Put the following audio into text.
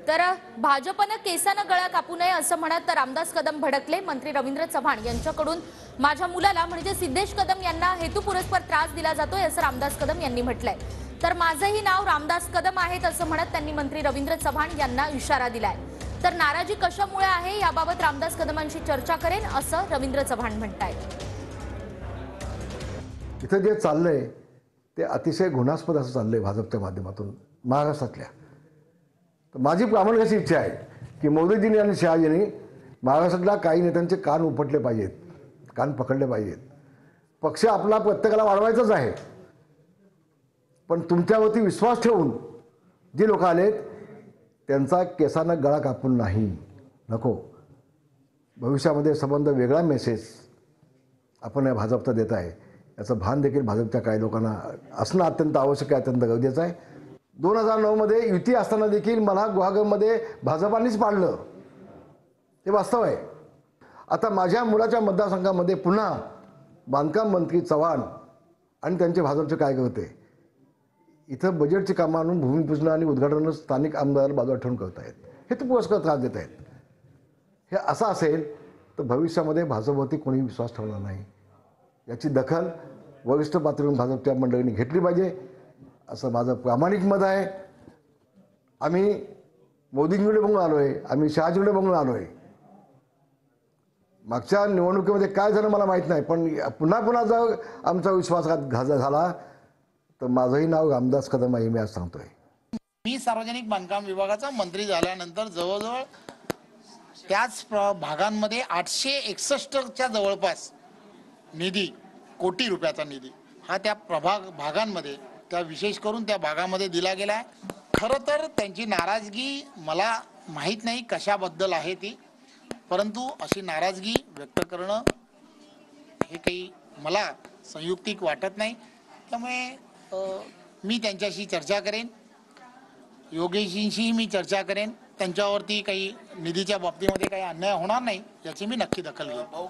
तर भाजपनं केसानं गळा कापू नये असं म्हणत रामदास कदम भडकले। मंत्री रवींद्र चव्हाण यांच्याकडून माझ्या मुलाला म्हणजे सिद्धेश कदम यांना हेतुपुरस्पर त्रास दिला जातोय असं रामदास कदम यांनी म्हटलंय। तर माझंही नाव रामदास कदम आहे असं म्हणत त्यांनी मंत्री रवींद्र चव्हाण यांना इशारा दिलाय। तर नाराजी कशामुळे आहे याबाबत रामदास कदमांशी चर्चा करेन असं रवींद्र चव्हाण म्हणतायत। इथं जे चाललंय ते अतिशय घृणास्पद असं चाललंय भाजपच्या माध्यमातून महाराष्ट्रातल्या। तर माझी प्रामाणिक अशी इच्छा आहे की मोदीजींनी आणि शहाजींनी महाराष्ट्रातल्या काही नेत्यांचे कान उपटले पाहिजेत, कान पकडले पाहिजेत। पक्ष आपला प्रत्येकाला वाढवायचाच आहे, पण तुमच्यावरती विश्वास ठेवून जी लोक आलेत त्यांचा केसानं गळा कापून नाही, नको। भविष्यामध्ये संबंध वेगळा मेसेज आपण या भाजपचा देत आहे याचं भान देखील भाजपच्या काही लोकांना असणं अत्यंत आवश्यक आहे, अत्यंत गरजेचं आहे। 2009 मध्ये युती असताना देखील मला गुहागरमध्ये भाजपानेच पाडलं, हे वास्तव आहे। आता माझ्या मुलाच्या मतदारसंघामध्ये पुन्हा बांधकाम मंत्री चव्हाण आणि त्यांचे भाजपचे कार्यकर्ते इथं बजेटची कामं आणून भूमिपूजन आणि उद्घाटन स्थानिक आमदार बाजूला ठेवून करत आहेत, हे तर पुरस्कार त्रास देत आहेत। हे असं असेल तर भविष्यामध्ये भाजपवरती कोणी विश्वास ठेवणार नाही, याची दखल वरिष्ठ पातळीवरून भाजपच्या मंडळींनी घेतली पाहिजे असं माझं प्रामाणिक मत आहे। आम्ही मोदींकडे बघून आलो आहे, आम्ही शहाजींकडे बघून आलो आहे। मागच्या निवडणुकीमध्ये काय झालं मला माहीत नाही, पण पुन्हा जर आमचा विश्वासघात झाला तर माझंही नाव रामदास कदम आहे, मी आज सांगतोय। मी सार्वजनिक बांधकाम विभागाचा मंत्री झाल्यानंतर जवळजवळ त्याच भागांमध्ये 861च्या जवळपास निधी, कोटी रुपयाचा निधी हा त्या भागांमध्ये, त्या विशेष करून त्या भागामध्ये दिला गेला आहे। खरं तर त्यांची नाराजगी मला माहीत नाही कशाबद्दल आहे ती, परंतु अशी नाराजगी व्यक्त करणं हे काही मला संयुक्तिक वाटत नाही। त्यामुळे मी त्यांच्याशी चर्चा करेन, योगेशींशी मी चर्चा करेन, त्यांच्यावरती काही निधीच्या बाबतीमध्ये काही अन्याय होणार नाही याची मी नक्की दखल घेईन।